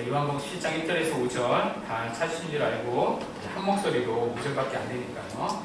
요한복음 17장 1절에서 5절 다 찾으신 줄 알고 한 목소리로 5절밖에 안 되니까요.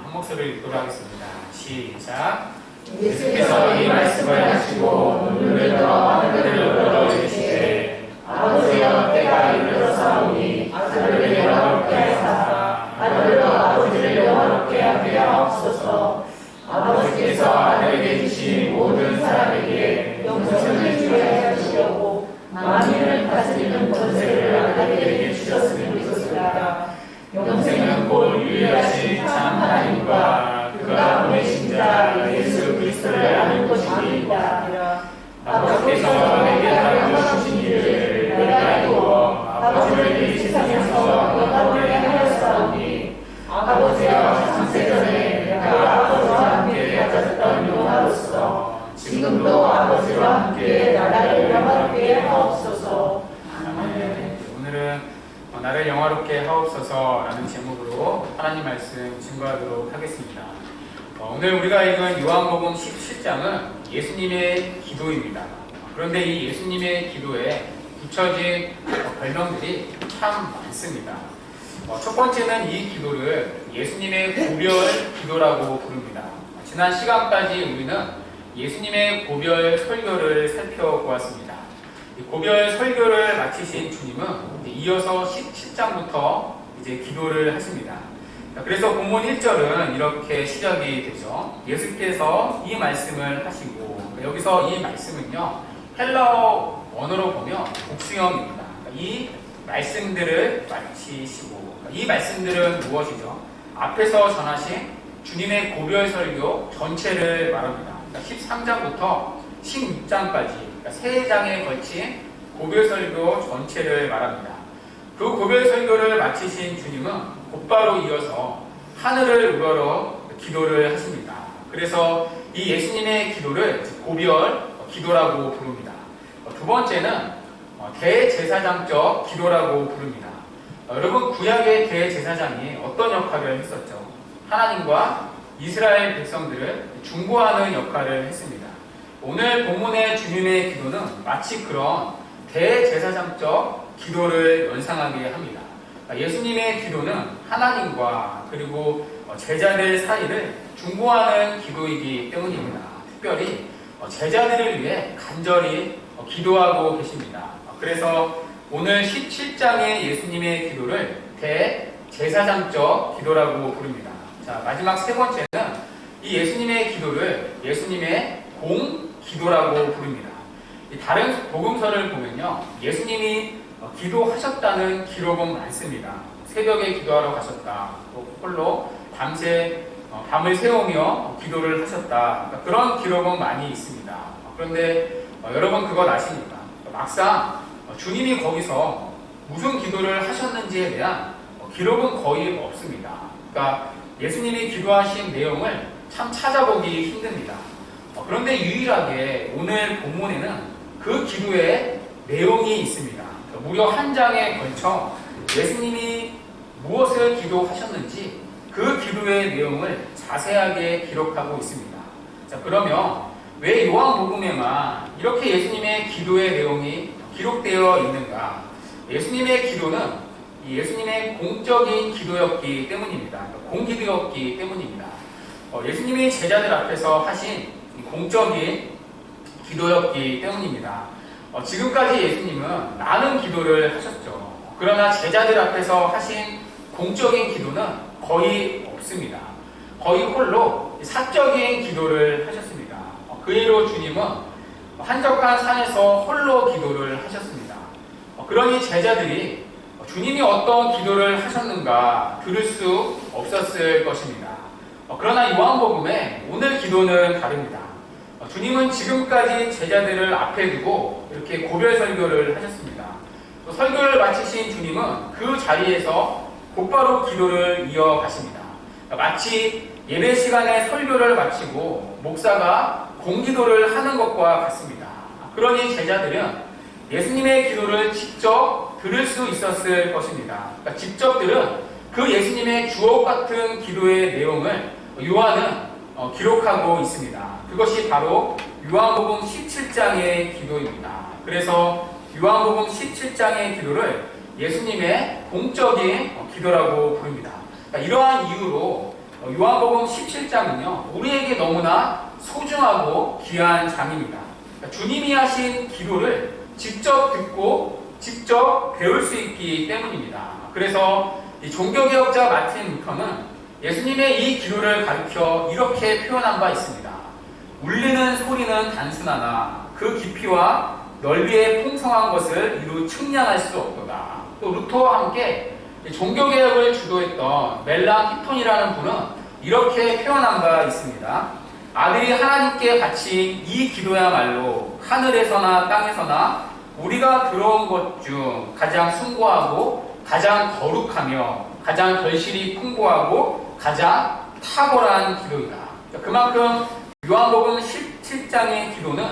한 목소리로 읽도록 하겠습니다. 시작. 예수께서 이 말씀을 하시고 눈을 들어 하늘을 열어주시되 아버지여 때가 이르렀사오니 아들을 영화롭게 하사 아들로 아버지를 영화롭게 하게 하옵소서. 아버지께서 아들에게 주신 모든 사람에게 영생을 주게 하시려고 만민을 다스리는 권세를 아들에게 주셨으니 그것이라. 영생은 곧 유일하신 참 하나님과 그가 보내신 자 예수 그리스도를 아는 것이니이다. 아버지께서 내게 알고 주신 일을 내가 이루어 아버지를 이 세상에서 영화롭게 하였사오니 아버지여 창세전에 내가 아버지와 함께 가졌던 영화로서 지금도 아버지와 함께 나를 영화롭게 하옵소서. 아멘. 오늘은 나를 영화롭게 하옵소서라는 제목으로 하나님 말씀 증거하도록 하겠습니다. 오늘 우리가 읽은 요한복음 17장은 예수님의 기도입니다. 그런데 이 예수님의 기도에 붙여진 별명들이 참 많습니다. 첫 번째는 이 기도를 예수님의 고별 기도라고 부릅니다. 지난 시간까지 우리는 예수님의 고별 설교를 살펴보았습니다. 고별 설교를 마치신 주님은 이어서 17장부터 이제 기도를 하십니다. 그래서 본문 1절은 이렇게 시작이 되죠. 예수께서 이 말씀을 하시고, 여기서 이 말씀은요, 헬라어 원어로 보면 복수형입니다. 이 말씀들을 마치시고, 이 말씀들은 무엇이죠? 앞에서 전하신 주님의 고별 설교 전체를 말합니다. 13장부터 16장까지, 3장에 걸친 고별 설교 전체를 말합니다. 그 고별 설교를 마치신 주님은 곧바로 이어서 하늘을 우러러 기도를 하십니다. 그래서 이 예수님의 기도를 고별 기도라고 부릅니다. 두 번째는 대제사장적 기도라고 부릅니다. 여러분, 구약의 대제사장이 어떤 역할을 했었죠? 하나님과 이스라엘 백성들을 중보하는 역할을 했습니다. 오늘 본문의 주님의 기도는 마치 그런 대제사장적 기도를 연상하게 합니다. 예수님의 기도는 하나님과 그리고 제자들 사이를 중보하는 기도이기 때문입니다. 특별히 제자들을 위해 간절히 기도하고 계십니다. 그래서 오늘 17장의 예수님의 기도를 대제사장적 기도라고 부릅니다. 자, 마지막 세 번째는 이 예수님의 기도를 예수님의 공기도라고 부릅니다. 다른 복음서를 보면요, 예수님이 기도하셨다는 기록은 많습니다. 새벽에 기도하러 가셨다, 또 홀로 밤새 밤을 새우며 기도를 하셨다, 그런 기록은 많이 있습니다. 그런데 여러분 그건 아십니까? 막상 주님이 거기서 무슨 기도를 하셨는지에 대한 기록은 거의 없습니다. 그러니까 예수님이 기도하신 내용을 참 찾아보기 힘듭니다. 그런데 유일하게 오늘 본문에는 그 기도의 내용이 있습니다. 무려 한 장에 걸쳐 예수님이 무엇을 기도하셨는지 그 기도의 내용을 자세하게 기록하고 있습니다. 자, 그러면 왜 요한복음에만 이렇게 예수님의 기도의 내용이 기록되어 있는가? 예수님의 기도는 예수님의 공적인 기도였기 때문입니다. 공기도였기 때문입니다. 예수님이 제자들 앞에서 하신 공적인 기도였기 때문입니다. 지금까지 예수님은 많은 기도를 하셨죠. 그러나 제자들 앞에서 하신 공적인 기도는 거의 없습니다. 거의 홀로 사적인 기도를 하셨습니다. 그 이후로 주님은 한적한 산에서 홀로 기도를 하셨습니다. 그러니 제자들이 주님이 어떤 기도를 하셨는가 들을 수 없었을 것입니다. 그러나 요한복음에 오늘 기도는 다릅니다. 주님은 지금까지 제자들을 앞에 두고 이렇게 고별 설교를 하셨습니다. 또 설교를 마치신 주님은 그 자리에서 곧바로 기도를 이어가십니다. 마치 예배 시간에 설교를 마치고 목사가 공기도를 하는 것과 같습니다. 그러니 제자들은 예수님의 기도를 직접 들을 수 있었을 것입니다. 그러니까 직접 들은 그 예수님의 주옥 같은 기도의 내용을 요한은 기록하고 있습니다. 그것이 바로 요한복음 17장의 기도입니다. 그래서 요한복음 17장의 기도를 예수님의 공적인 기도라고 부릅니다. 그러니까 이러한 이유로 요한복음 17장은요, 우리에게 너무나 소중하고 귀한 장입니다. 그러니까 주님이 하신 기도를 직접 듣고 직접 배울 수 있기 때문입니다. 그래서 이 종교개혁자 마틴 루터는 예수님의 이 기도를 가르쳐 이렇게 표현한 바 있습니다. 울리는 소리는 단순하나 그 깊이와 넓이에 풍성한 것을 이루 측량할 수 없도다. 또 루터와 함께 종교개혁을 주도했던 멜랑 히톤이라는 분은 이렇게 표현한 바 있습니다. 아들이 하나님께 바친 이 기도야말로 하늘에서나 땅에서나 우리가 들어온 것 중 가장 숭고하고 가장 거룩하며 가장 결실이 풍부하고 가장 탁월한 기도이다. 그만큼 요한복음 17장의 기도는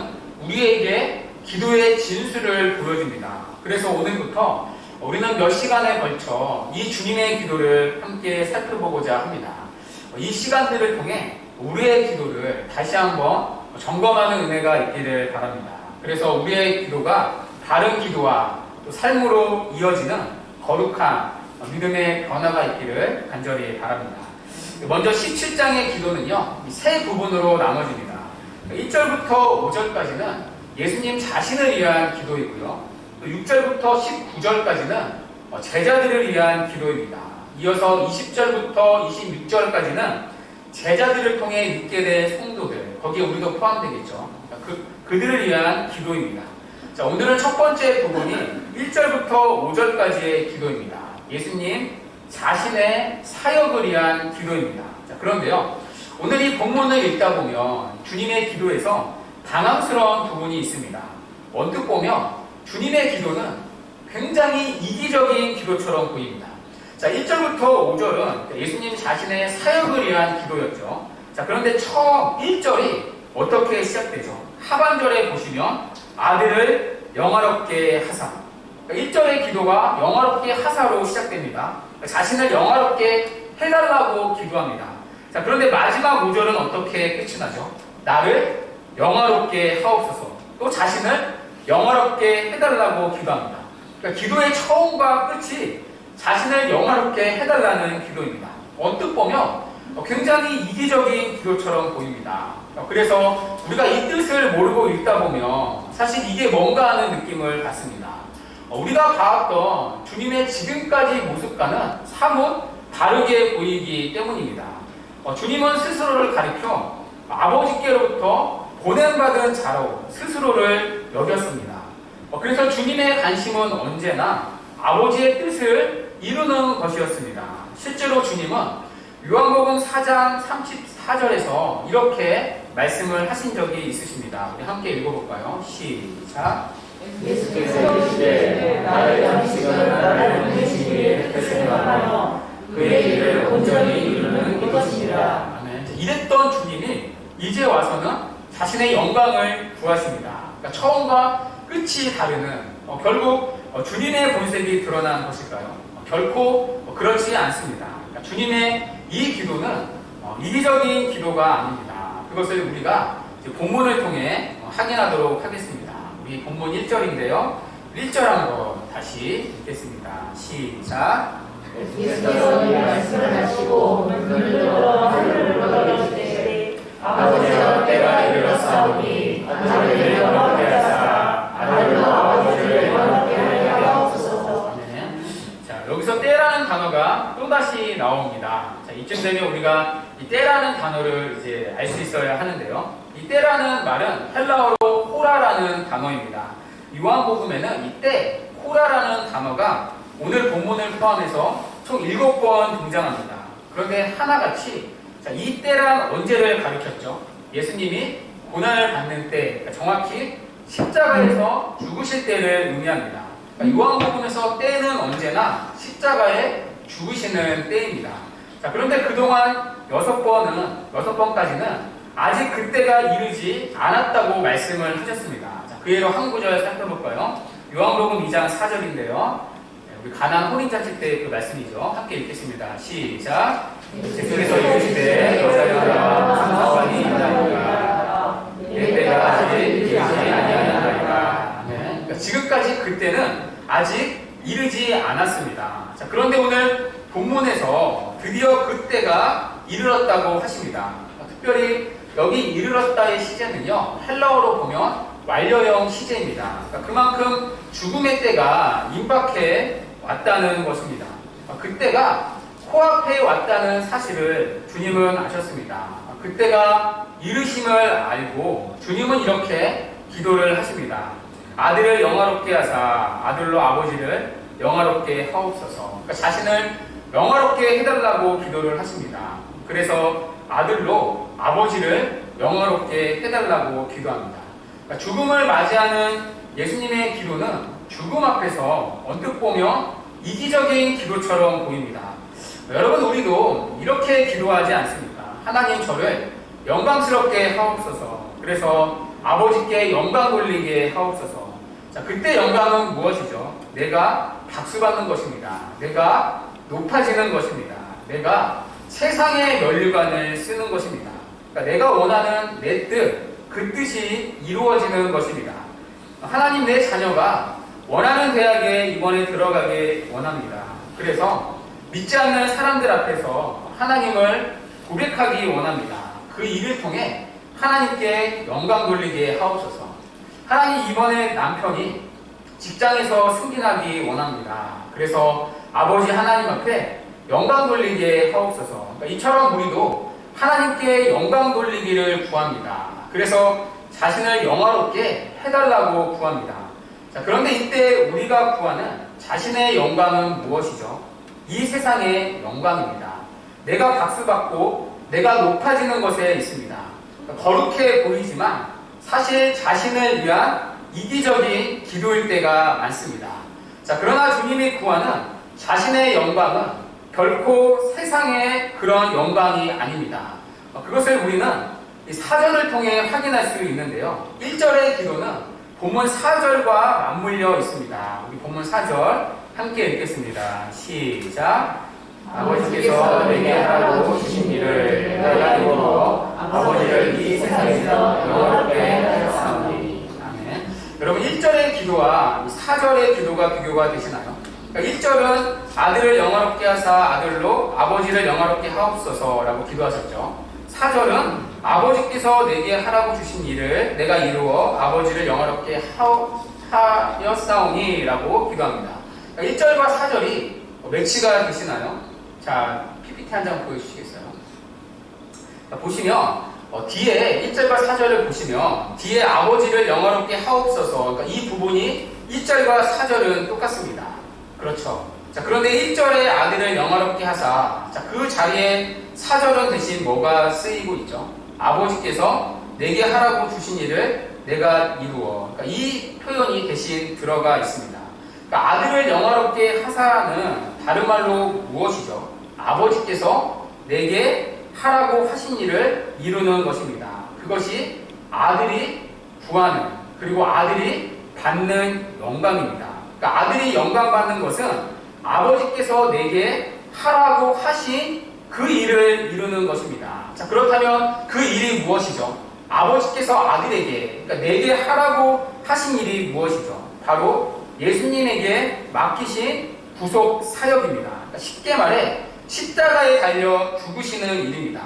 우리에게 기도의 진수를 보여줍니다. 그래서 오늘부터 우리는 몇 시간에 걸쳐 이 주님의 기도를 함께 살펴보고자 합니다. 이 시간들을 통해 우리의 기도를 다시 한번 점검하는 은혜가 있기를 바랍니다. 그래서 우리의 기도가 다른 기도와 또 삶으로 이어지는 거룩한 믿음의 변화가 있기를 간절히 바랍니다. 먼저 17장의 기도는요, 세 부분으로 나눠집니다. 1절부터 5절까지는 예수님 자신을 위한 기도이고요, 또 6절부터 19절까지는 제자들을 위한 기도입니다. 이어서 20절부터 26절까지는 제자들을 통해 믿게 된 성도들, 거기에 우리도 포함되겠죠. 그들을 위한 기도입니다. 자, 오늘은 첫 번째 부분이 1절부터 5절까지의 기도입니다. 예수님 자신의 사역을 위한 기도입니다. 자, 그런데요, 오늘 이 본문을 읽다 보면 주님의 기도에서 당황스러운 부분이 있습니다. 언뜻 보면 주님의 기도는 굉장히 이기적인 기도처럼 보입니다. 자, 1절부터 5절은 예수님 자신의 사역을 위한 기도였죠. 자, 그런데 처음 1절이 어떻게 시작되죠? 하반절에 보시면 아들을 영화롭게 하사. 1절의 기도가 영화롭게 하사로 시작됩니다. 자신을 영화롭게 해달라고 기도합니다. 자, 그런데 마지막 5절은 어떻게 끝이 나죠? 나를 영화롭게 하옵소서. 또 자신을 영화롭게 해달라고 기도합니다. 그러니까 기도의 처음과 끝이 자신을 영화롭게 해달라는 기도입니다. 언뜻 보면 굉장히 이기적인 기도처럼 보입니다. 그래서 우리가 이 뜻을 모르고 읽다 보면 사실 이게 뭔가 하는 느낌을 받습니다. 우리가 봐왔던 주님의 지금까지 모습과는 사뭇 다르게 보이기 때문입니다. 주님은 스스로를 가리켜 아버지께로부터 보냄받은 자로 스스로를 여겼습니다. 그래서 주님의 관심은 언제나 아버지의 뜻을 이루는 것이었습니다. 실제로 주님은 요한복음 4장 34절에서 이렇게 말씀을 하신 적이 있으십니다. 우리 함께 읽어볼까요? 시작. 예수께서 이르시되 나의 양식은 나를 보내신 이의 뜻을 행하며 그의 일을 온전히 이루는 이것이니라. 아멘. 이랬던 주님이 이제 와서는 자신의 영광을 구하십니다. 그러니까 처음과 끝이 다르는 결국 주님의 본색이 드러난 것일까요? 결코 그렇지 않습니다. 그러니까 주님의 이 기도는 이기적인 기도가 아닙니다. 그것을 우리가 이제 본문을 통해 확인하도록 하겠습니다. 우리 본문 1절인데요. 1절 한번 다시 읽겠습니다. 시작. 예수께서 이 말씀을 하시고 눈을 들어 하늘을 올려주시되 아버지여 때가 이르렀사오니 아들을 영화롭게 하사 아들로 아버지를 영화롭게 하게 하옵소서. 자, 여기서 때라는 단어가 또다시 나옵니다. 자, 이쯤 되면 우리가 이 때라는 단어를 이제 알 수 있어야 하는데요. 이 때라는 말은 헬라어로 호라라는 단어입니다. 요한복음에는 이 때, 호라라는 단어가 오늘 본문을 포함해서 총 7번 등장합니다. 그런데 하나같이 이 때란 언제를 가리켰죠? 예수님이 고난을 받는 때, 그러니까 정확히 십자가에서 죽으실 때를 의미합니다. 그러니까 요한복음에서 때는 언제나 십자가에 죽으시는 때입니다. 자, 그런데 그동안 6번까지는 아직 그때가 이르지 않았다고 말씀을 하셨습니다. 자, 그 예로 한 구절 살펴볼까요? 요한복음 2장 4절인데요. 우리 가나안 혼인잔치 때 그 말씀이죠. 함께 읽겠습니다. 시작. 예수께서 이르시되 여자여라 무슨 상관이 있나이까 내 때가 아직 이르지 아니하나이까. 그러니까 그러니까 지금까지 그때는 아직 이르지 않았습니다. 자, 그런데 오늘 본문에서 드디어 그때가 이르렀다고 하십니다. 특별히 여기 이르렀다의 시제는요, 헬라어로 보면 완료형 시제입니다. 그러니까 그만큼 죽음의 때가 임박해 왔다는 것입니다. 그때가 코앞에 왔다는 사실을 주님은 아셨습니다. 그때가 이르심을 알고 주님은 이렇게 기도를 하십니다. 아들을 영화롭게 하사 아들로 아버지를 영화롭게 하옵소서. 그러니까 자신을 영화롭게 해달라고 기도를 하십니다. 그래서 아들로 아버지를 영화롭게 해달라고 기도합니다. 그러니까 죽음을 맞이하는 예수님의 기도는 죽음 앞에서 언뜻 보면 이기적인 기도처럼 보입니다. 여러분, 우리도 이렇게 기도하지 않습니까? 하나님, 저를 영광스럽게 하옵소서. 그래서 아버지께 영광 돌리게 하옵소서. 자, 그때 영광은 무엇이죠? 내가 박수받는 것입니다. 내가 높아지는 것입니다. 내가 세상의 면류관을 쓰는 것입니다. 그러니까 내가 원하는 내 뜻, 그 뜻이 이루어지는 것입니다. 하나님, 내 자녀가 원하는 대학에 이번에 들어가길 원합니다. 그래서 믿지 않는 사람들 앞에서 하나님을 고백하기 원합니다. 그 일을 통해 하나님께 영광 돌리게 하옵소서. 하나님, 이번에 남편이 직장에서 승진하기 원합니다. 그래서 아버지 하나님 앞에 영광 돌리게 하옵소서. 그러니까 이처럼 우리도 하나님께 영광 돌리기를 구합니다. 그래서 자신을 영화롭게 해달라고 구합니다. 자, 그런데 이때 우리가 구하는 자신의 영광은 무엇이죠? 이 세상의 영광입니다. 내가 박수받고 내가 높아지는 것에 있습니다. 거룩해 보이지만 사실 자신을 위한 이기적인 기도일 때가 많습니다. 자, 그러나 주님이 구하는 자신의 영광은 결코 세상의 그런 영광이 아닙니다. 그것을 우리는 이 사절을 통해 확인할 수 있는데요. 1절의 기도는 본문 4절과 맞물려 있습니다. 우리 본문 4절 함께 읽겠습니다. 시작. 아버지께서 내게 하라고 주신 일을 내가 이루어 아버지를 이 세상에서 영화롭게 하였사오니. 아멘. 여러분, 1절의 기도와 4절의 기도가 비교가 되시나요? 그러니까 1절은 아들을 영화롭게 하사 아들로 아버지를 영화롭게 하옵소서라고 기도하셨죠. 4절은 아버지께서 내게 하라고 주신 일을 내가 이루어 아버지를 영화롭게 하였사오니 라고 기도합니다. 1절과 4절이 매치가 되시나요? 자, PPT 한 장 보여주시겠어요? 자, 보시면 뒤에 1절과 4절을 보시면 뒤에 아버지를 영화롭게 하옵소서, 그러니까 이 부분이 1절과 4절은 똑같습니다. 그렇죠? 자, 그런데 1절에 아들을 영화롭게 하사, 자, 그 자리에 4절은 대신 뭐가 쓰이고 있죠? 아버지께서 내게 하라고 주신 일을 내가 이루어. 그러니까 이 표현이 대신 들어가 있습니다. 그러니까 아들을 영화롭게 하사는 다른 말로 무엇이죠? 아버지께서 내게 하라고 하신 일을 이루는 것입니다. 그것이 아들이 구하는, 그리고 아들이 받는 영광입니다. 그러니까 아들이 영광 받는 것은 아버지께서 내게 하라고 하신 그 일을 이루는 것입니다. 자, 그렇다면 그 일이 무엇이죠? 아버지께서 아들에게, 그러니까 내게 하라고 하신 일이 무엇이죠? 바로 예수님에게 맡기신 구속 사역입니다. 그러니까 쉽게 말해 십자가에 달려 죽으시는 일입니다.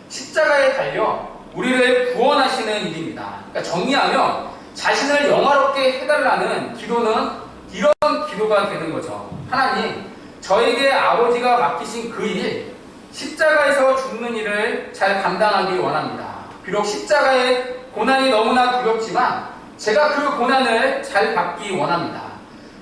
십자가에 달려 우리를 구원하시는 일입니다. 그러니까 정리하면 자신을 영화롭게 해달라는 기도는 이런 기도가 되는 거죠. 하나님, 저에게 아버지가 맡기신 그 일, 십자가에서 죽는 일을 잘 감당하기 원합니다. 비록 십자가의 고난이 너무나 두렵지만 제가 그 고난을 잘 받기 원합니다.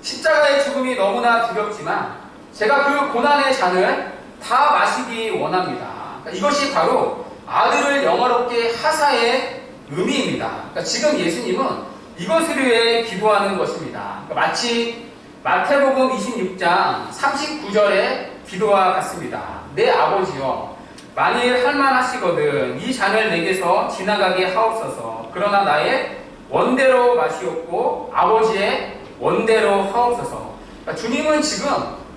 십자가의 죽음이 너무나 두렵지만 제가 그 고난의 잔을 다 마시기 원합니다. 그러니까 이것이 바로 아들을 영화롭게 하사의 의미입니다. 그러니까 지금 예수님은 이것을 위해 기도하는 것입니다. 그러니까 마치 마태복음 26장 39절의 기도와 같습니다. 내 아버지여, 만일 할만하시거든 이 잔을 내게서 지나가게 하옵소서. 그러나 나의 원대로 마시옵고 아버지의 원대로 하옵소서. 그러니까 주님은 지금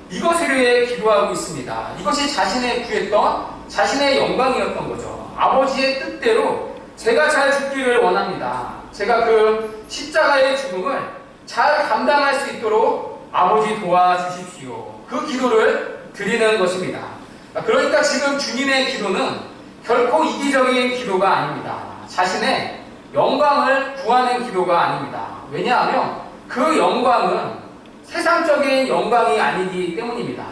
이것을 위해 기도하고 있습니다. 이것이 자신의 구했던 자신의 영광이었던 거죠. 아버지의 뜻대로 제가 잘 죽기를 원합니다. 제가 그 십자가의 죽음을 잘 감당할 수 있도록 아버지 도와주십시오. 그 기도를 드리는 것입니다. 그러니까 지금 주님의 기도는 결코 이기적인 기도가 아닙니다. 자신의 영광을 구하는 기도가 아닙니다. 왜냐하면 그 영광은 세상적인 영광이 아니기 때문입니다.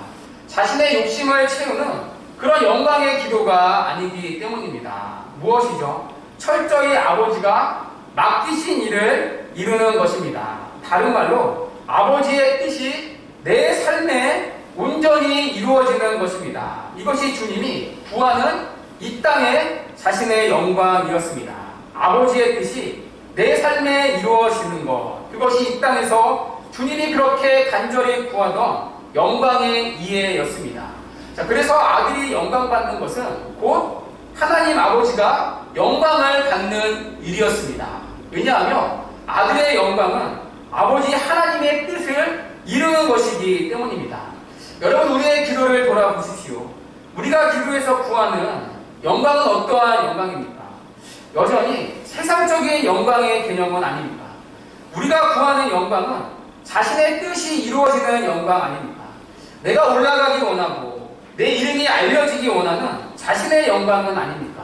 자신의 욕심을 채우는 그런 영광의 기도가 아니기 때문입니다. 무엇이죠? 철저히 아버지가 맡기신 일을 이루는 것입니다. 다른 말로 아버지의 뜻이 내 삶에 온전히 이루어지는 것입니다. 이것이 주님이 구하는 이 땅의 자신의 영광이었습니다. 아버지의 뜻이 내 삶에 이루어지는 것, 그것이 이 땅에서 주님이 그렇게 간절히 구하던 영광의 이해였습니다. 자, 그래서 아들이 영광받는 것은 곧 하나님 아버지가 영광을 받는 일이었습니다. 왜냐하면 아들의 영광은 아버지 하나님의 뜻을 이루는 것이기 때문입니다. 여러분, 우리의 기도를 돌아보십시오. 우리가 기도에서 구하는 영광은 어떠한 영광입니까? 여전히 세상적인 영광의 개념은 아닙니다. 우리가 구하는 영광은 자신의 뜻이 이루어지는 영광 아닙니까? 내가 올라가기 원하고 내 이름이 알려지기 원하는 자신의 영광은 아닙니까?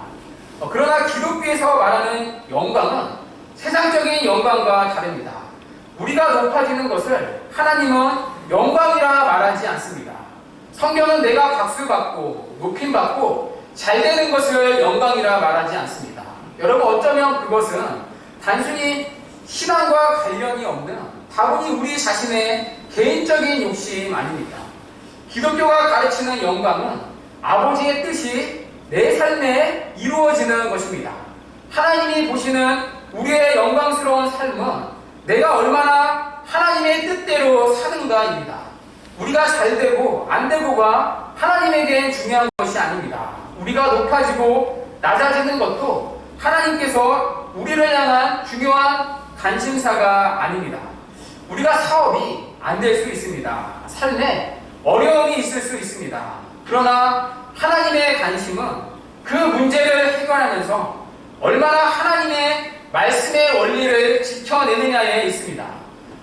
그러나 기독교에서 말하는 영광은 세상적인 영광과 다릅니다. 우리가 높아지는 것을 하나님은 영광이라 말하지 않습니다. 성경은 내가 박수받고 높임받고 잘되는 것을 영광이라 말하지 않습니다. 여러분, 어쩌면 그것은 단순히 신앙과 관련이 없는 다분히 우리 자신의 개인적인 욕심 아닙니까? 기독교가 가르치는 영광은 아버지의 뜻이 내 삶에 이루어지는 것입니다. 하나님이 보시는 우리의 영광스러운 삶은 내가 얼마나 하나님의 뜻대로 사는가입니다. 우리가 잘되고 안되고가 하나님에겐 중요한 것이 아닙니다. 우리가 높아지고 낮아지는 것도 하나님께서 우리를 향한 중요한 관심사가 아닙니다. 우리가 사업이 안 될 수 있습니다. 삶에 어려움이 있을 수 있습니다. 그러나 하나님의 관심은 그 문제를 해결하면서 얼마나 하나님의 말씀의 원리를 지켜내느냐에 있습니다.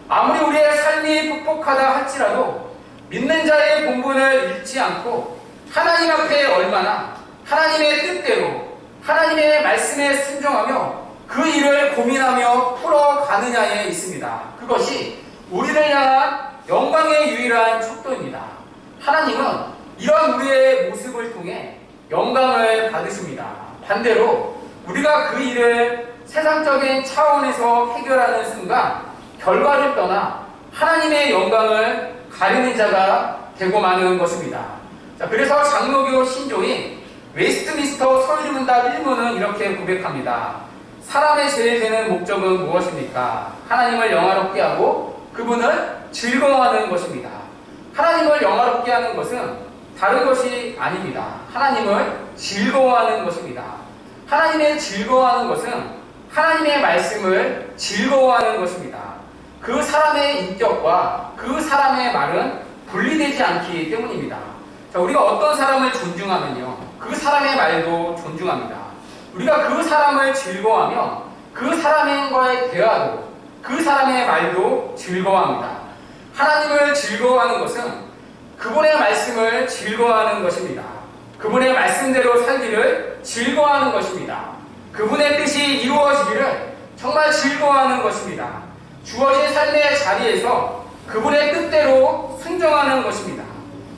아무리 우리의 삶이 퍽퍽하다 할지라도 믿는 자의 본분을 잃지 않고 하나님 앞에 얼마나 하나님의 뜻대로 하나님의 말씀에 순종하며 그 일을 고민하며 풀어가느냐에 있습니다. 그것이 우리를 향한 영광의 유일한 척도입니다. 하나님은 이런 우리의 모습을 통해 영광을 받으십니다. 반대로 우리가 그 일을 세상적인 차원에서 해결하는 순간 결과를 떠나 하나님의 영광을 가리는 자가 되고 마는 것입니다. 자, 그래서 장로교 신조인 웨스트민스터 서유문답 1문은 이렇게 고백합니다. 사람의 제일 되는 목적은 무엇입니까? 하나님을 영화롭게 하고 그분을 즐거워하는 것입니다. 하나님을 영화롭게 하는 것은 다른 것이 아닙니다. 하나님을 즐거워하는 것입니다. 하나님의 즐거워하는 것은 하나님의 말씀을 즐거워하는 것입니다. 그 사람의 인격과 그 사람의 말은 분리되지 않기 때문입니다. 자, 우리가 어떤 사람을 존중하면요, 그 사람의 말도 존중합니다. 우리가 그 사람을 즐거워하면 그 사람과의 대화도 그 사람의 말도 즐거워합니다. 하나님을 즐거워하는 것은 그분의 말씀을 즐거워하는 것입니다. 그분의 말씀대로 살기를 즐거워하는 것입니다. 그분의 뜻이 이루어지기를 정말 즐거워하는 것입니다. 주어진 삶의 자리에서 그분의 뜻대로 순종하는 것입니다.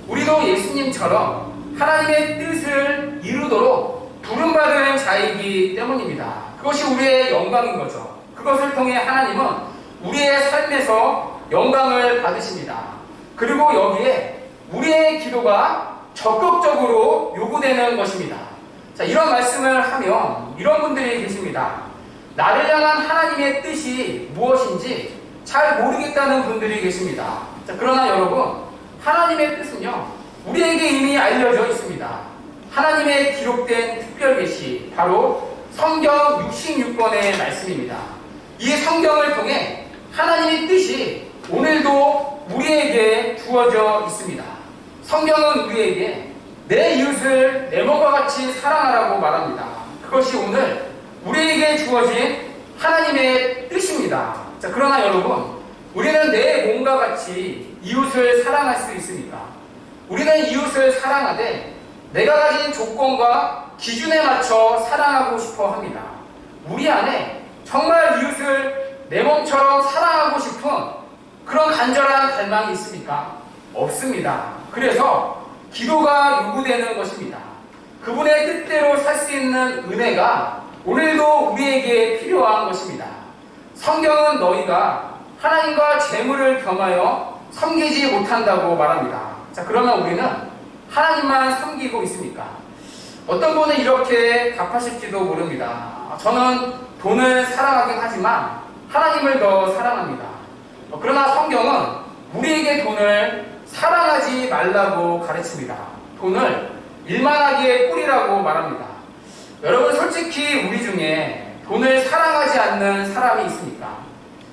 우리도 예수님처럼 하나님의 뜻을 이루도록 부름받은 자이기 때문입니다. 그것이 우리의 영광인 거죠. 그것을 통해 하나님은 우리의 삶에서 영광을 받으십니다. 그리고 여기에 우리의 기도가 적극적으로 요구되는 것입니다. 자, 이런 말씀을 하면 이런 분들이 계십니다. 나를 향한 하나님의 뜻이 무엇인지 잘 모르겠다는 분들이 계십니다. 자, 그러나 여러분, 하나님의 뜻은요, 우리에게 이미 알려져 있습니다. 하나님의 기록된 특별계시, 바로 성경 66권의 말씀입니다. 이 성경을 통해 하나님의 뜻이 오늘도 우리에게 주어져 있습니다. 성경은 우리에게 내 이웃을 내 몸과 같이 사랑하라고 말합니다. 그것이 오늘 우리에게 주어진 하나님의 뜻입니다. 자, 그러나 여러분, 우리는 내 몸과 같이 이웃을 사랑할 수 있습니까? 우리는 이웃을 사랑하되 내가 가진 조건과 기준에 맞춰 사랑하고 싶어 합니다. 우리 안에 정말 이웃을 내 몸처럼 사랑하고 싶은 그런 간절한 갈망이 있습니까? 없습니다. 그래서 기도가 요구되는 것입니다. 그분의 뜻대로 살 수 있는 은혜가 오늘도 우리에게 필요한 것입니다. 성경은 너희가 하나님과 재물을 겸하여 섬기지 못한다고 말합니다. 자, 그러면 우리는 하나님만 섬기고 있습니까? 어떤 분은 이렇게 답하실지도 모릅니다. 저는 돈을 사랑하긴 하지만 하나님을 더 사랑합니다. 그러나 성경은 우리에게 돈을 사랑하지 말라고 가르칩니다. 돈을 일만하게 뿌리라고 말합니다. 여러분, 솔직히 우리 중에 돈을 사랑하지 않는 사람이 있습니까?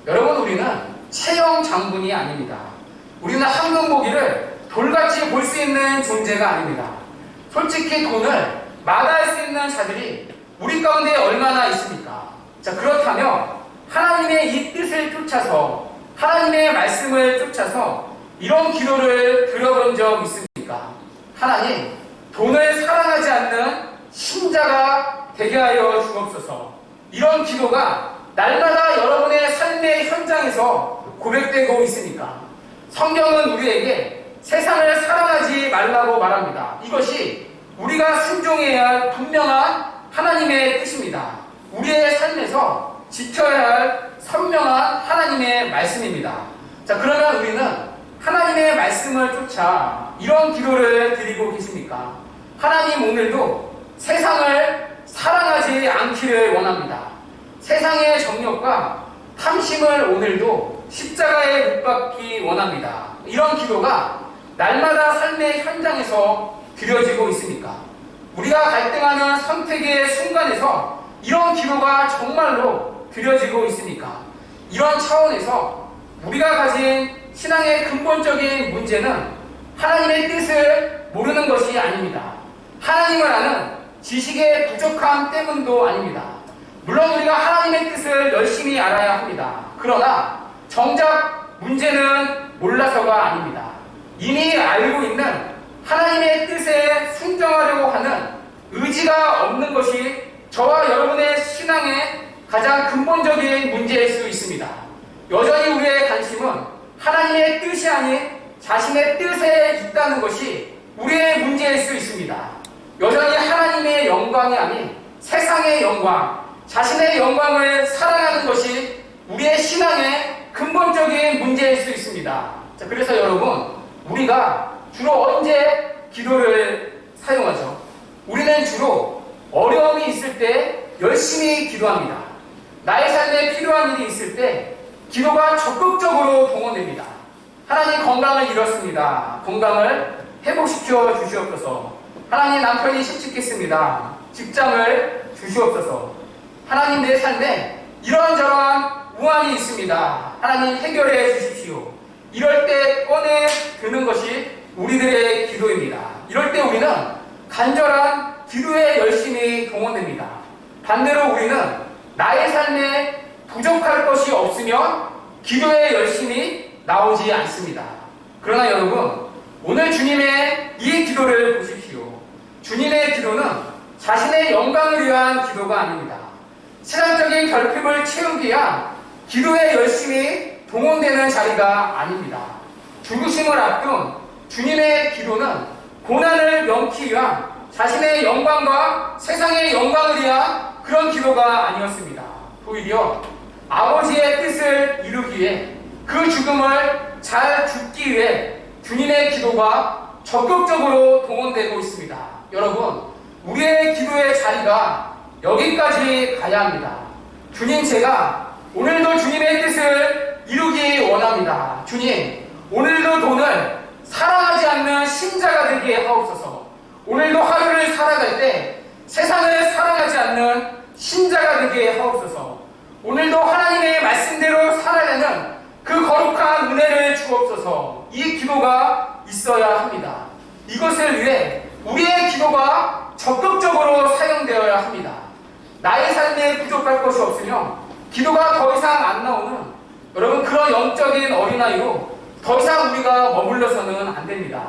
여러분, 우리는 체형 장군이 아닙니다. 우리는 황금보기를 돌같이 볼 수 있는 존재가 아닙니다. 솔직히 돈을 마다할 수 있는 자들이 우리 가운데 얼마나 있습니까? 자, 그렇다면 하나님의 이 뜻을 쫓아서, 하나님의 말씀을 쫓아서 이런 기도를 드려본 적 있습니까? 하나님, 돈을 사랑하지 않는 신자가 되게 하여 주옵소서. 이런 기도가 날마다 여러분의 삶의 현장에서 고백되고 있습니까? 성경은 우리에게 세상을 사랑하지 말라고 말합니다. 이것이 우리가 순종해야 할 분명한 하나님의 뜻입니다. 우리의 삶에서 지켜야 할 선명한 하나님의 말씀입니다. 자, 그러면 우리는 하나님의 말씀을 쫓아 이런 기도를 드리고 계십니까? 하나님, 오늘도 세상을 사랑하지 않기를 원합니다. 세상의 정욕과 탐심을 오늘도 십자가에 못 박기 원합니다. 이런 기도가 날마다 삶의 현장에서 드려지고 있습니까? 우리가 갈등하는 선택의 순간에서 이런 기도가 정말로 드려지고 있습니까? 이런 차원에서 우리가 가진 신앙의 근본적인 문제는 하나님의 뜻을 모르는 것이 아닙니다. 하나님을 아는 지식의 부족함 때문도 아닙니다. 물론 우리가 하나님의 뜻을 열심히 알아야 합니다. 그러나 정작 문제는 몰라서가 아닙니다. 이미 알고 있는 하나님의 뜻에 순종하려고 하는 의지가 없는 것이 저와 여러분의 신앙의 가장 근본적인 문제일 수 있습니다. 여전히 우리의 관심은 하나님의 뜻이 아닌 자신의 뜻에 있다는 것이 우리의 문제일 수 있습니다. 여전히 하나님의 영광이 아닌 세상의 영광, 자신의 영광을 사랑하는 것이 우리의 신앙의 근본적인 문제일 수 있습니다. 자, 그래서 여러분, 우리가 주로 언제 기도를 사용하죠? 우리는 주로 어려움이 있을 때 열심히 기도합니다. 나의 삶에 필요한 일이 있을 때 기도가 적극적으로 동원됩니다. 하나님, 건강을 잃었습니다. 건강을 회복시켜 주시옵소서. 하나님, 남편이 심직했습니다. 직장을 주시옵소서. 하나님, 내 삶에 이런저런 우환이 있습니다. 하나님, 해결해 주십시오. 이럴 때 꺼내 드는 것이 우리들의 기도입니다. 이럴 때 우리는 간절한 기도에 열심히 동원됩니다. 반대로 우리는 나의 삶에 부족할 것이 없으면 기도에 열심히 나오지 않습니다. 그러나 여러분, 오늘 주님의 이 기도를 보십시오. 주님의 기도는 자신의 영광을 위한 기도가 아닙니다. 세상적인 결핍을 채우기 위한 기도에 열심히 동원되는 자리가 아닙니다. 죽으심을 앞둔 주님의 기도는 고난을 면키 위한 자신의 영광과 세상의 영광을 위한 그런 기도가 아니었습니다. 오히려 아버지의 뜻을 이루기 위해 그 죽음을 잘 죽기 위해 주님의 기도가 적극적으로 동원되고 있습니다. 여러분, 우리의 기도의 자리가 여기까지 가야 합니다. 주님, 제가 오늘도 주님의 뜻을 이루기 원합니다. 주님, 오늘도 돈을 사랑하지 않는 신자가 되게 하옵소서. 오늘도 하루를 살아갈 때 세상을 사랑하지 않는 신자가 되게 하옵소서. 오늘도 하나님의 말씀대로 살아내는 그 거룩한 은혜를 주옵소서. 이 기도가 있어야 합니다. 이것을 위해 우리의 기도가 적극적으로 사용되어야 합니다. 나의 삶에 부족할 것이 없으면 기도가 더 이상 안 나오는 여러분, 그런 영적인 어린아이로 더 이상 우리가 머물러서는 안 됩니다.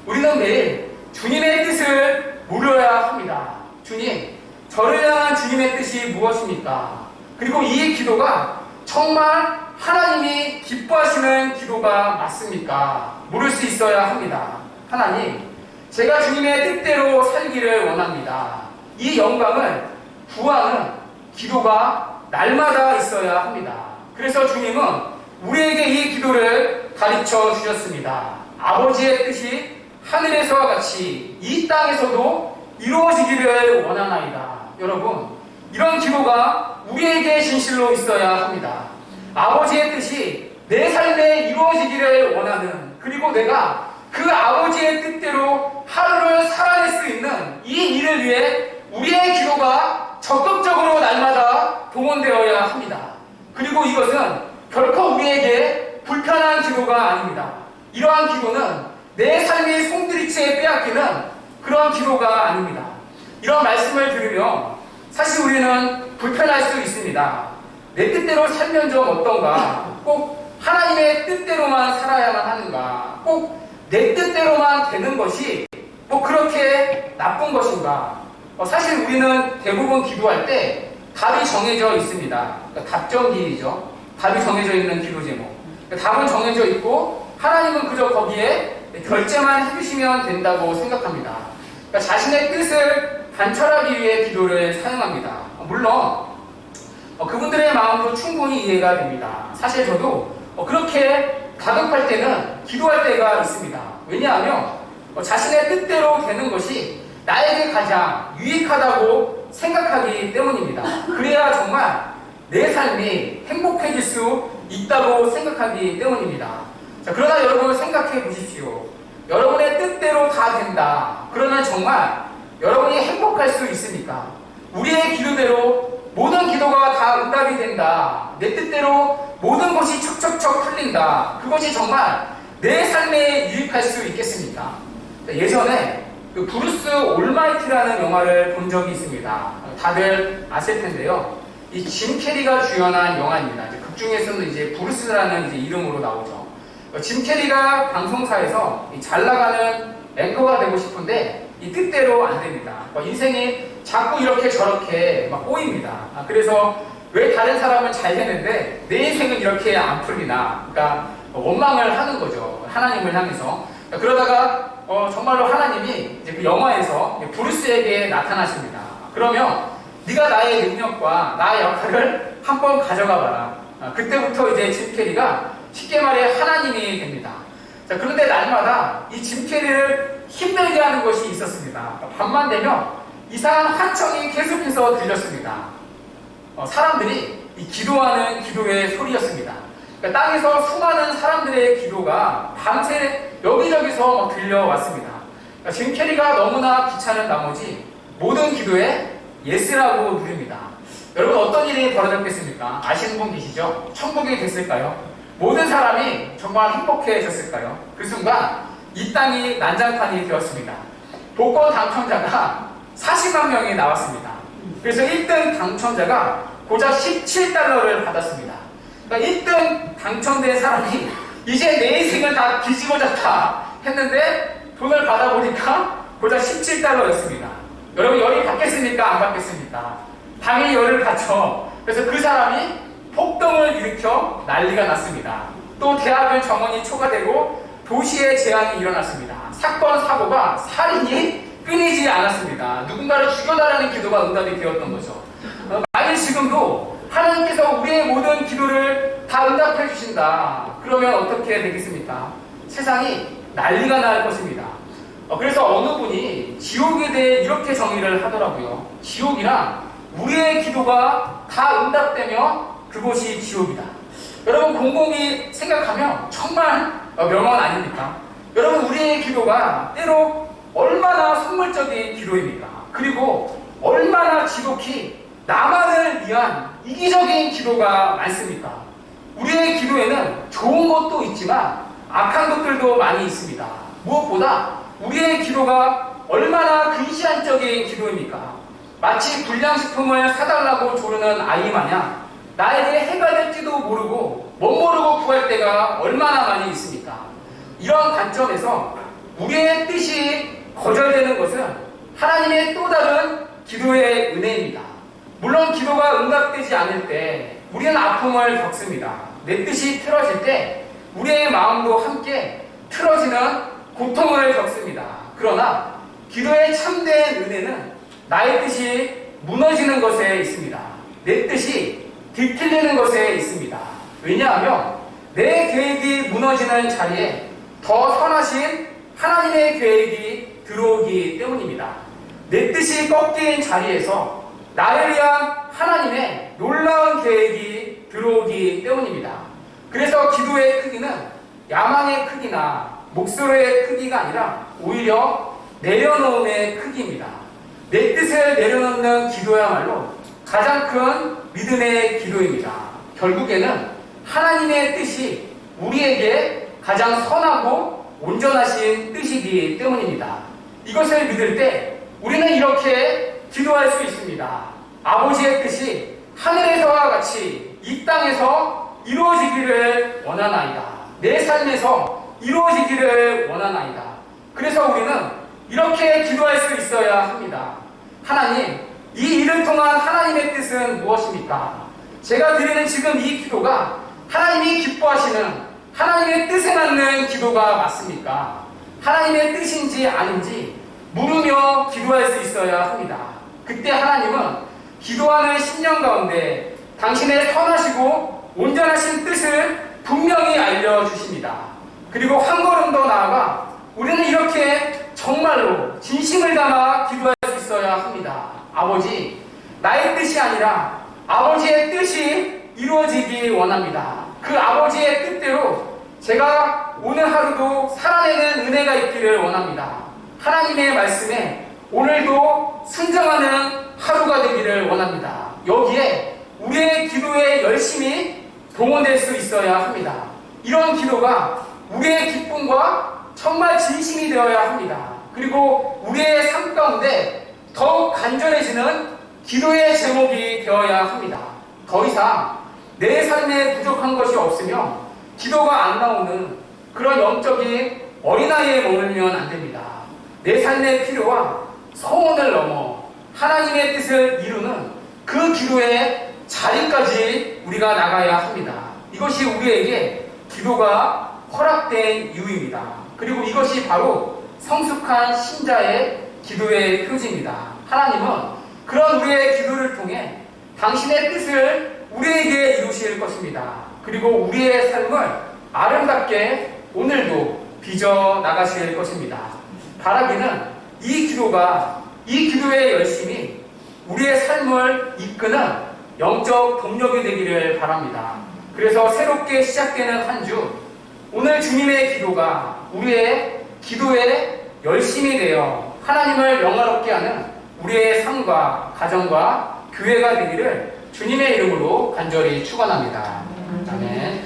우리는 매일 주님의 뜻을 물어야 합니다. 주님, 저를 향한 주님의 뜻이 무엇입니까? 그리고 이 기도가 정말 하나님이 기뻐하시는 기도가 맞습니까? 물을 수 있어야 합니다. 하나님, 제가 주님의 뜻대로 살기를 원합니다. 이 영광을 구하는 기도가 날마다 있어야 합니다. 그래서 주님은 우리에게 이 기도를 가르쳐 주셨습니다. 아버지의 뜻이 하늘에서와 같이 이 땅에서도 이루어지기를 원하나이다. 여러분, 이런 기도가 우리에게 진실로 있어야 합니다. 아버지의 뜻이 내 삶에 이루어지기를 원하는, 그리고 내가 그 아버지의 뜻대로 하루를 살아낼 수 있는 이 일을 위해 우리의 기도가 적극적으로 날마다 동원되어야 합니다. 그리고 이것은 결코 우리에게 불편한 기도가 아닙니다. 이러한 기도는 내 삶이 송두리째 빼앗기는 그런 기도가 아닙니다. 이런 말씀을 들으면 사실 우리는 불편할 수 있습니다. 내 뜻대로 살면 좀 어떤가? 꼭 하나님의 뜻대로만 살아야만 하는가? 꼭 내 뜻대로만 되는 것이 뭐 그렇게 나쁜 것인가? 사실 우리는 대부분 기도할 때 답이 정해져 있습니다. 그러니까 답정기이죠. 답이 정해져 있는 기도 제목. 그러니까 답은 정해져 있고 하나님은 그저 거기에 결제만 해주시면 된다고 생각합니다. 그러니까 자신의 뜻을 관철하기 위해 기도를 사용합니다. 물론 그분들의 마음도 충분히 이해가 됩니다. 사실 저도 그렇게 다급할 때는 기도할 때가 있습니다. 왜냐하면 자신의 뜻대로 되는 것이 나에게 가장 유익하다고 생각하기 때문입니다. 그래야 정말 내 삶이 행복해질 수 있다고 생각하기 때문입니다. 자, 그러나 여러분 생각해 보십시오. 여러분의 뜻대로 다 된다. 그러면 정말 여러분이 행복할 수 있습니까? 우리의 기도대로 모든 기도가 다 응답이 된다. 내 뜻대로 모든 것이 척척척 풀린다. 그것이 정말 내 삶에 유익할 수 있겠습니까? 예전에 그 브루스 올마이티라는 영화를 본 적이 있습니다. 다들 아실 텐데요. 이 짐 캐리가 주연한 영화입니다. 극 중에서는 이제 브루스라는 이제 이름으로 나오죠. 짐 캐리가 방송사에서 잘 나가는 앵커가 되고 싶은데 이 뜻대로 안 됩니다. 인생이 자꾸 이렇게 저렇게 막 꼬입니다. 그래서 왜 다른 사람은 잘 되는데 내 인생은 이렇게 안 풀리나? 그러니까 원망을 하는 거죠. 하나님을 향해서. 그러다가 정말로 하나님이 이제 그 영화에서 브루스에게 나타나십니다. 그러면 네가 나의 능력과 나의 역할을 한번 가져가 봐라. 그때부터 이제 짐 캐리가 쉽게 말해 하나님이 됩니다. 자, 그런데 날마다 이 짐 캐리를 힘들게 하는 것이 있었습니다. 밤만 되면 이상한 환청이 계속해서 들렸습니다. 사람들이 이 기도하는 기도의 소리였습니다. 그러니까 땅에서 수많은 사람들의 기도가 밤새 여기저기서 막 들려왔습니다. 그러니까 짐 캐리가 너무나 귀찮은 나머지 모든 기도에 예스라고 누립니다. 여러분 어떤 일이 벌어졌겠습니까? 아시는 분 계시죠? 천국이 됐을까요? 모든 사람이 정말 행복해졌을까요? 그 순간 이 땅이 난장판이 되었습니다. 복권 당첨자가 40만 명이 나왔습니다. 그래서 1등 당첨자가 고작 $17를 받았습니다. 그러니까 1등 당첨된 사람이 이제 내 인생은 다 뒤집어졌다 했는데 돈을 받아보니까 고작 $17였습니다. 여러분 열이 받겠습니까? 안 받겠습니까? 당연히 열을 받죠. 그래서 그 사람이 폭동을 일으켜 난리가 났습니다. 또 대학을 정원이 초과되고 도시의 재앙이 일어났습니다. 사건, 사고가 살인이 끊이지 않았습니다. 누군가를 죽여달라는 기도가 응답이 되었던 거죠. 만일 지금도 하나님께서 우리의 모든 기도를 다 응답해 주신다. 그러면 어떻게 되겠습니까? 세상이 난리가 날 것입니다. 그래서 어느 분이 지옥에 대해 이렇게 정의를 하더라고요. 지옥이란 우리의 기도가 다 응답되면 그곳이 지옥이다. 여러분 곰곰이 생각하면 정말 명언 아닙니까? 여러분 우리의 기도가 때로 얼마나 속물적인 기도입니까? 그리고 얼마나 지독히 나만을 위한 이기적인 기도가 많습니까? 우리의 기도에는 좋은 것도 있지만 악한 것들도 많이 있습니다. 무엇보다 우리의 기도가 얼마나 근시안적인 기도입니까? 마치 불량식품을 사달라고 조르는 아이 마냥 나에게 해가 될지도 모르고 멋모르고 구할 때가 얼마나 많이 있습니까? 이런 관점에서 우리의 뜻이 거절되는 것은 하나님의 또 다른 기도의 은혜입니다. 물론 기도가 응답되지 않을 때 우리는 아픔을 겪습니다. 내 뜻이 틀어질 때 우리의 마음도 함께 틀어지는 고통을 겪습니다. 그러나 기도의 참된 은혜는 나의 뜻이 무너지는 것에 있습니다. 내 뜻이 뒤틀리는 것에 있습니다. 왜냐하면 내 계획이 무너지는 자리에 더 선하신 하나님의 계획이 들어오기 때문입니다. 내 뜻이 꺾인 자리에서 나를 위한 하나님의 놀라운 계획이 들어오기 때문입니다. 그래서 기도의 크기는 야망의 크기나 목소리의 크기가 아니라 오히려 내려놓음의 크기입니다. 내 뜻을 내려놓는 기도야말로 가장 큰 믿음의 기도입니다. 결국에는 하나님의 뜻이 우리에게 가장 선하고 온전하신 뜻이기 때문입니다. 이것을 믿을 때 우리는 이렇게 기도할 수 있습니다. 아버지의 뜻이 하늘에서와 같이 이 땅에서 이루어지기를 원하나이다. 내 삶에서 이루어지기를 원하나이다. 그래서 우리는 이렇게 기도할 수 있어야 합니다. 하나님, 이 일을 통한 하나님의 뜻은 무엇입니까? 제가 드리는 지금 이 기도가 하나님이 기뻐하시는 하나님의 뜻에 맞는 기도가 맞습니까? 하나님의 뜻인지 아닌지 물으며 기도할 수 있어야 합니다. 그때 하나님은 기도하는 심령 가운데 당신의 선하시고 온전하신 뜻을 분명히 알려주십니다. 그리고 한 걸음 더 나아가 우리는 이렇게 정말로 진심을 담아 기도할 수 있어야 합니다. 아버지, 나의 뜻이 아니라 아버지의 뜻이 이루어지기 원합니다. 그 아버지의 뜻대로 제가 오늘 하루도 살아내는 은혜가 있기를 원합니다. 하나님의 말씀에 오늘도 순종하는 하루가 되기를 원합니다. 여기에 우리의 기도에 열심히 동원될 수 있어야 합니다. 이런 기도가 우리의 기쁨과 정말 진심이 되어야 합니다. 그리고 우리의 삶 가운데 더욱 간절해지는 기도의 제목이 되어야 합니다. 더 이상 내 삶에 부족한 것이 없으며 기도가 안 나오는 그런 영적인 어린아이에 머물면 안 됩니다. 내 삶의 필요와 소원을 넘어 하나님의 뜻을 이루는 그 기도의 자리까지 우리가 나가야 합니다. 이것이 우리에게 기도가 허락된 이유입니다. 그리고 이것이 바로 성숙한 신자의 기도의 표지입니다. 하나님은 그런 우리의 기도를 통해 당신의 뜻을 우리에게 이루실 것입니다. 그리고 우리의 삶을 아름답게 오늘도 빚어 나가실 것입니다. 바라기는 이 기도의 열심이 우리의 삶을 이끄는 영적 동력이 되기를 바랍니다. 그래서 새롭게 시작되는 한 주, 오늘 주님의 기도가 우리의 기도의 열심이 되어 하나님을 영화롭게 하는 우리의 삶과 가정과 교회가 되기를 주님의 이름으로 간절히 축원합니다. 아멘.